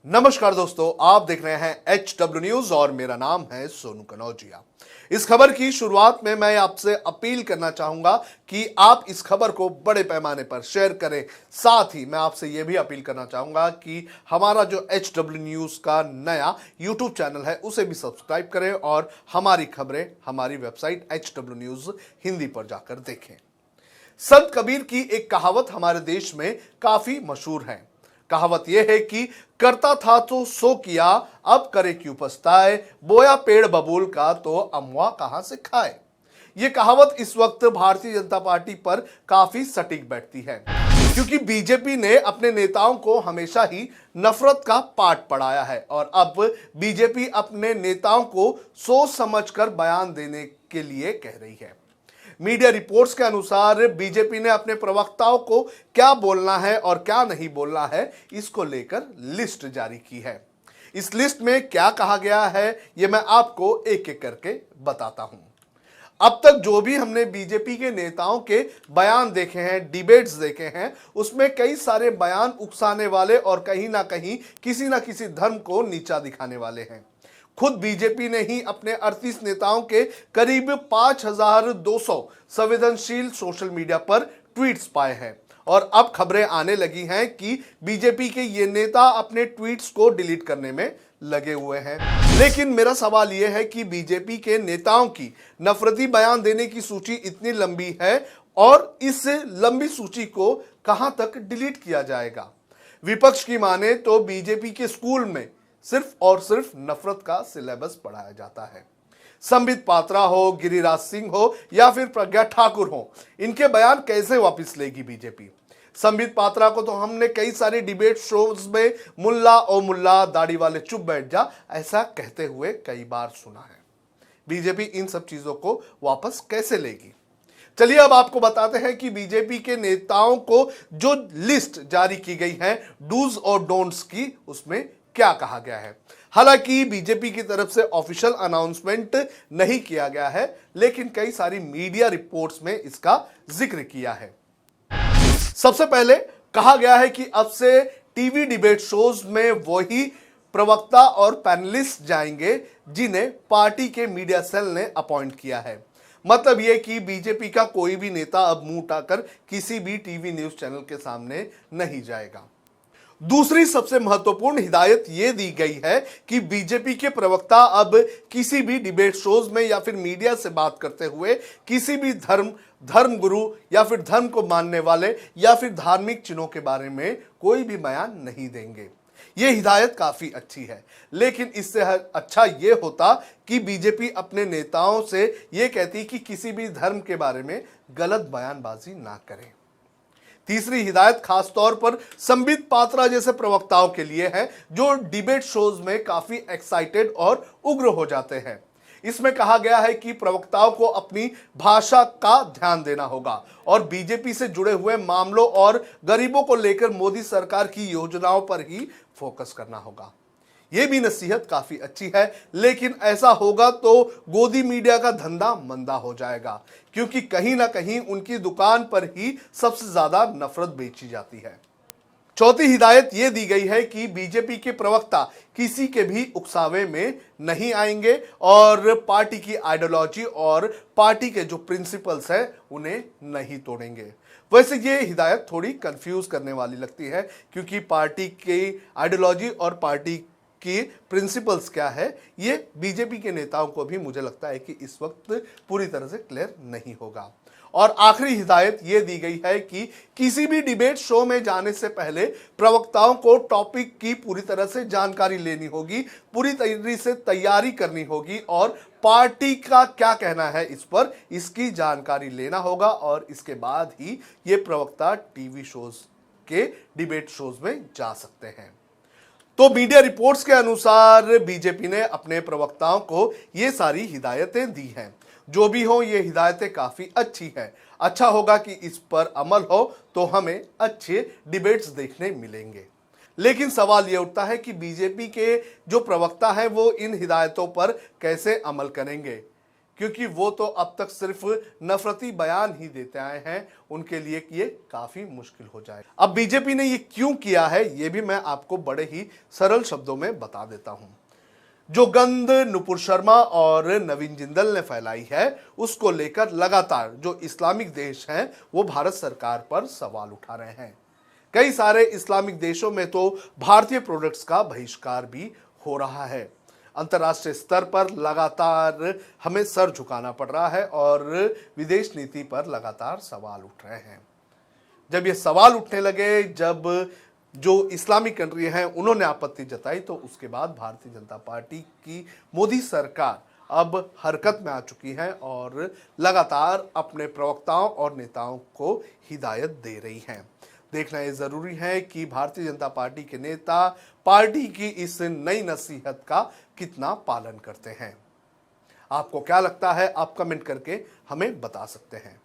नमस्कार दोस्तों, आप देख रहे हैं HW न्यूज और मेरा नाम है सोनू कनौजिया। इस खबर की शुरुआत में मैं आपसे अपील करना चाहूंगा कि आप इस खबर को बड़े पैमाने पर शेयर करें। साथ ही मैं आपसे यह भी अपील करना चाहूंगा कि हमारा जो HW न्यूज का नया YouTube चैनल है उसे भी सब्सक्राइब करें और हमारी खबरें हमारी वेबसाइट HW न्यूज हिंदी पर जाकर देखें। संत कबीर की एक कहावत हमारे देश में काफी मशहूर है। कहावत यह है कि करता था तो सो किया, अब करे क्यों पछताए, बोया पेड़ बबूल का तो अमवा कहां से खाए। यह कहावत इस वक्त भारतीय जनता पार्टी पर काफी सटीक बैठती है, क्योंकि बीजेपी ने अपने नेताओं को हमेशा ही नफरत का पाठ पढ़ाया है और अब बीजेपी अपने नेताओं को सोच समझकर बयान देने के लिए कह रही है। मीडिया रिपोर्ट्स के अनुसार बीजेपी ने अपने प्रवक्ताओं को क्या बोलना है और क्या नहीं बोलना है, इसको लेकर लिस्ट जारी की है। इस लिस्ट में क्या कहा गया है, यह मैं आपको एक एक करके बताता हूं। अब तक जो भी हमने बीजेपी के नेताओं के बयान देखे हैं, डिबेट्स देखे हैं, उसमें कई सारे बयान उकसाने वाले और कहीं ना कहीं किसी ना किसी धर्म को नीचा दिखाने वाले हैं। खुद बीजेपी ने ही अपने 38 नेताओं के करीब 5200 संवेदनशील सोशल मीडिया पर ट्वीट्स पाए हैं और अब खबरें आने लगी हैं कि बीजेपी के ये नेता अपने ट्वीट्स को डिलीट करने में लगे हुए हैं। लेकिन मेरा सवाल यह है कि बीजेपी के नेताओं की नफरती बयान देने की सूची इतनी लंबी है और इस लंबी सूची को कहां तक डिलीट किया जाएगा। विपक्ष की माने तो बीजेपी के स्कूल में सिर्फ और सिर्फ नफरत का सिलेबस पढ़ाया जाता है। संबित पात्रा हो, गिरिराज सिंह हो या फिर प्रज्ञा ठाकुर हो, इनके बयान कैसे वापस लेगी बीजेपी। संबित पात्रा को तो हमने कई सारे डिबेट शोज में मुल्ला ओ मुल्ला, दाढ़ी वाले चुप बैठ जा, ऐसा कहते हुए कई बार सुना है। बीजेपी इन सब चीजों को वापस कैसे लेगी। चलिए अब आपको बताते हैं कि बीजेपी के नेताओं को जो लिस्ट जारी की गई है डूज और डोंट्स की, उसमें क्या कहा गया है। हालांकि बीजेपी की तरफ से ऑफिशियल अनाउंसमेंट नहीं किया गया है, लेकिन कई सारी मीडिया रिपोर्ट्स में इसका जिक्र किया है। सबसे पहले कहा गया है कि अब से टीवी डिबेट शोज में वही प्रवक्ता और पैनलिस्ट जाएंगे जिन्हें पार्टी के मीडिया सेल ने अपॉइंट किया है। मतलब यह कि बीजेपी का कोई भी नेता अब मुंह उठाकर किसी भी टीवी न्यूज चैनल के सामने नहीं जाएगा। दूसरी सबसे महत्वपूर्ण हिदायत यह दी गई है कि बीजेपी के प्रवक्ता अब किसी भी डिबेट शोज में या फिर मीडिया से बात करते हुए किसी भी धर्म गुरु या फिर धर्म को मानने वाले या फिर धार्मिक चिन्हों के बारे में कोई भी बयान नहीं देंगे। यह हिदायत काफी अच्छी है, लेकिन इससे अच्छा यह होता कि बीजेपी अपने नेताओं से यह कहती कि किसी भी धर्म के बारे में गलत बयानबाजी ना करें। तीसरी हिदायत खास तौर पर संबित पात्रा जैसे प्रवक्ताओं के लिए है जो डिबेट शोज में काफी एक्साइटेड और उग्र हो जाते हैं। इसमें कहा गया है कि प्रवक्ताओं को अपनी भाषा का ध्यान देना होगा और बीजेपी से जुड़े हुए मामलों और गरीबों को लेकर मोदी सरकार की योजनाओं पर ही फोकस करना होगा। यह भी नसीहत काफी अच्छी है, लेकिन ऐसा होगा तो गोदी मीडिया का धंधा मंदा हो जाएगा, क्योंकि कहीं ना कहीं उनकी दुकान पर ही सबसे ज्यादा नफरत बेची जाती है। चौथी हिदायत यह दी गई है कि बीजेपी के प्रवक्ता किसी के भी उकसावे में नहीं आएंगे और पार्टी की आइडियोलॉजी और पार्टी के जो प्रिंसिपल्स हैं उन्हें नहीं तोड़ेंगे। वैसे ये हिदायत थोड़ी कंफ्यूज करने वाली लगती है, क्योंकि पार्टी की आइडियोलॉजी और पार्टी कि प्रिंसिपल्स क्या है, ये बीजेपी के नेताओं को भी मुझे लगता है कि इस वक्त पूरी तरह से क्लियर नहीं होगा। और आखिरी हिदायत ये दी गई है कि किसी भी डिबेट शो में जाने से पहले प्रवक्ताओं को टॉपिक की पूरी तरह से जानकारी लेनी होगी, पूरी तरीके से तैयारी करनी होगी और पार्टी का क्या कहना है इस पर, इसकी जानकारी लेना होगा और इसके बाद ही ये प्रवक्ता टीवी शोज के डिबेट शोज में जा सकते हैं। तो मीडिया रिपोर्ट्स के अनुसार बीजेपी ने अपने प्रवक्ताओं को ये सारी हिदायतें दी हैं। जो भी हो, ये हिदायतें काफी अच्छी हैं। अच्छा होगा कि इस पर अमल हो तो हमें अच्छे डिबेट्स देखने मिलेंगे। लेकिन सवाल ये उठता है कि बीजेपी के जो प्रवक्ता हैं वो इन हिदायतों पर कैसे अमल करेंगे। क्योंकि वो तो अब तक सिर्फ नफरती बयान ही देते आए हैं, उनके लिए ये काफी मुश्किल हो जाए। अब बीजेपी ने ये क्यों किया है, ये भी मैं आपको बड़े ही सरल शब्दों में बता देता हूं। जो गंद नुपुर शर्मा और नवीन जिंदल ने फैलाई है, उसको लेकर लगातार जो इस्लामिक देश हैं वो भारत सरकार पर सवाल उठा रहे हैं। कई सारे इस्लामिक देशों में तो भारतीय प्रोडक्ट्स का बहिष्कार भी हो रहा है। अंतर्राष्ट्रीय स्तर पर लगातार हमें सर झुकाना पड़ रहा है और विदेश नीति पर लगातार सवाल उठ रहे हैं। जब ये सवाल उठने लगे, जब जो इस्लामिक कंट्री हैं उन्होंने आपत्ति जताई, तो उसके बाद भारतीय जनता पार्टी की मोदी सरकार अब हरकत में आ चुकी है और लगातार अपने प्रवक्ताओं और नेताओं को हिदायत दे रही है। देखना ये जरूरी है कि भारतीय जनता पार्टी के नेता पार्टी की इस नई नसीहत का कितना पालन करते हैं। आपको क्या लगता है, आप कमेंट करके हमें बता सकते हैं।